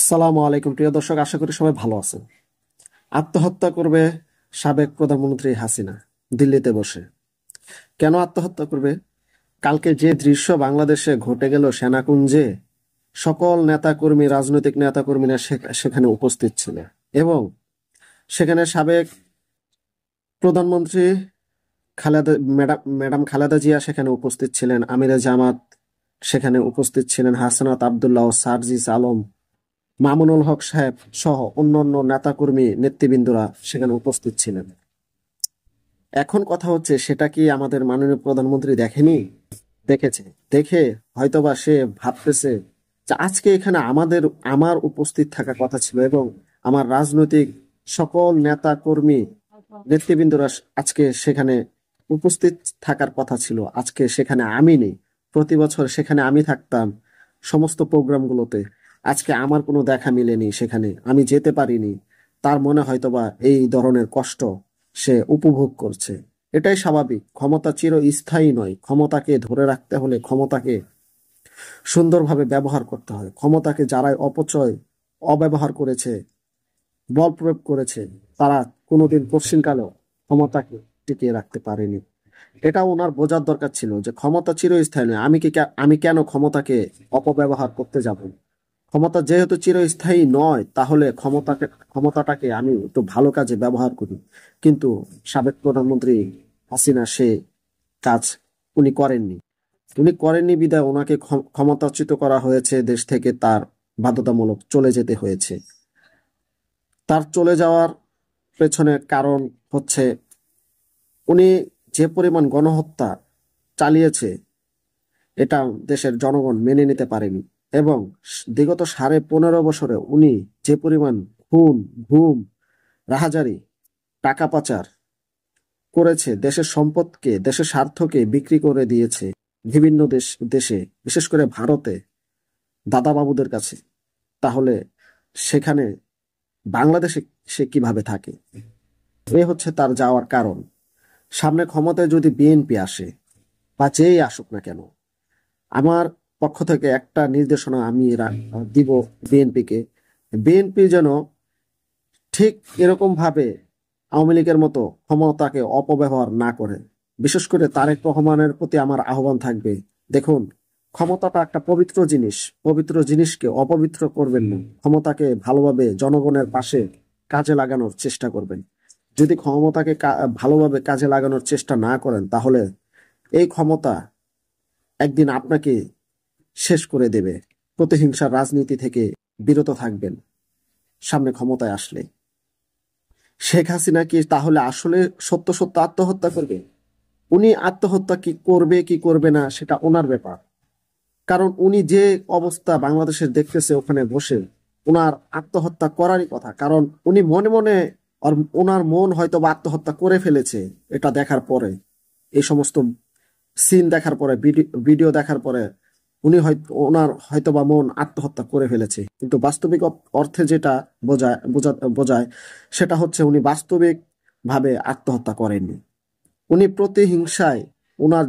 আসসালামু আলাইকুম প্রিয় দর্শক, আশা করি সবাই ভালো আছেন। আত্মহত্যা করবে সাবেক প্রধানমন্ত্রী হাসিনা দিল্লিতে বসে। কেন আত্মহত্যা করবে? কালকে যে দৃশ্য বাংলাদেশে ঘটে গেল সেনাকুঞ্জে, সকল নেতাকর্মী, রাজনৈতিক নেতাকর্মীরা সেখানে উপস্থিত ছিল এবং সেখানে সাবেক প্রধানমন্ত্রী খালেদা ম্যাডাম খালেদা জিয়া সেখানে উপস্থিত ছিলেন, আমিরে জামাত সেখানে উপস্থিত ছিলেন, হাসনাত আব্দুল্লাহ, সার্জিস আলম, মামুনুল হক সাহেব সহ অন্যান্য নেতাকর্মী নেতৃবৃন্দরা সেখানে উপস্থিত ছিলেন। এখন কথা হচ্ছে, সেটা কি আমাদের মাননীয় প্রধানমন্ত্রী দেখেনি? দেখেছে। দেখে হয়তোবা সে ভাবতেছে যে আজকে এখানে আমার উপস্থিত থাকা কথা ছিল এবং আমার রাজনৈতিক সকল নেতা কর্মী নেতৃবৃন্দরা আজকে সেখানে উপস্থিত থাকার কথা ছিল। আজকে সেখানে আমি নেই। প্রতি বছর সেখানে আমি থাকতাম সমস্ত প্রোগ্রামগুলোতে। আজকে আমার কোনো দেখা মিলেনি, সেখানে আমি যেতে পারিনি। তার মনে হয়তোবা এই ধরনের কষ্ট সে উপভোগ করছে। এটাই স্বাভাবিক। ক্ষমতা চিরস্থায়ী নয়। ক্ষমতাকে ধরে রাখতে হলে ক্ষমতাকে সুন্দরভাবে ব্যবহার করতে হয়। ক্ষমতাকে যারাই অব্যবহার করেছে, বল প্রয়োগ করেছে, তারা কোনোদিন কশ্চিনকালেও ক্ষমতাকে টিকিয়ে রাখতে পারেনি। এটা ওনার বোঝার দরকার ছিল যে ক্ষমতা চিরস্থায়ী নয়। আমি কেন ক্ষমতাকে অপব্যবহার করতে যাব? ক্ষমতা যেহেতু চিরস্থায়ী নয়, তাহলে ক্ষমতাটাকে আমি একটু ভালো কাজে ব্যবহার করি। কিন্তু সাবেক প্রধানমন্ত্রী হাসিনা সে কাজ উনি করেননি। বিধায় ওনাকে ক্ষমতাচ্যুত করা হয়েছে দেশ থেকে, তার বাধ্যতামূলক চলে যেতে হয়েছে। তার চলে যাওয়ার পেছনে কারণ হচ্ছে উনি যে পরিমাণ গণহত্যা চালিয়েছে, এটা দেশের জনগণ মেনে নিতে পারেনি। এবং বিগত 15.5 বছরে উনি যে পরিমাণ খুন, গুম, রাহাজানি, টাকা পাচার করেছে, দেশের সম্পদকে, দেশের স্বার্থকে বিক্রি করে দিয়েছে বিভিন্ন দেশে, বিশেষ করে ভারতে দাদাবাবুদের কাছে। তাহলে সেখানে বাংলাদেশে সে কিভাবে থাকে? এ হচ্ছে তার যাওয়ার কারণ। সামনে ক্ষমতায় যদি বিএনপি আসে বা যেই আসুক না কেন, আমার পক্ষ থেকে একটা নির্দেশনা আমি দিব বিএনপিকে। বিএনপি যেন ঠিক এরকম ভাবে আওয়ামী লীগের মতো ক্ষমতাকে অপব্যবহার না করে। বিশেষ করে তারেক রহমানের প্রতি আমার আহ্বান থাকবে, দেখুন, ক্ষমতাটা একটা পবিত্র জিনিস। পবিত্র জিনিসকে অপবিত্র করবেন না। ক্ষমতাকে ভালোভাবে জনগণের পাশে কাজে লাগানোর চেষ্টা করবেন। যদি ক্ষমতাকে ভালোভাবে কাজে লাগানোর চেষ্টা না করেন, তাহলে এই ক্ষমতা একদিন আপনাকে শেষ করে দেবে। প্রতিহিংসার রাজনীতি থেকে বিরত থাকবেন সামনে ক্ষমতায় আসলে। শেখ হাসিনা কি তাহলে আসলে সত্য সত্য আত্মহত্যা করবে? উনি আত্মহত্যা কি করবে না সেটা ওনার ব্যাপার। কারণ উনি যে অবস্থা বাংলাদেশের দেখতেছে ওখানে বসে, ওনার আত্মহত্যা করারই কথা। কারণ উনি মনে মনে, আর ওনার মন হয়তো বা আত্মহত্যা করে ফেলেছে। এটা দেখার পরে, এই সমস্ত সিন দেখার পরে, ভিডিও দেখার পরে ওনার হয়তোবা মন আত্মহত্যা করে ফেলেছে। কিন্তু বাস্তবিক অর্থে যেটা বোঝায় সেটা হচ্ছে উনি বাস্তবিক ভাবে আত্মহত্যা করেননি। উনি প্রতিহিংসায় ওনার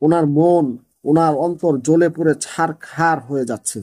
ওনার মন, ওনার অন্তর জ্বলে পুড়ে ছারখার হয়ে যাচ্ছে।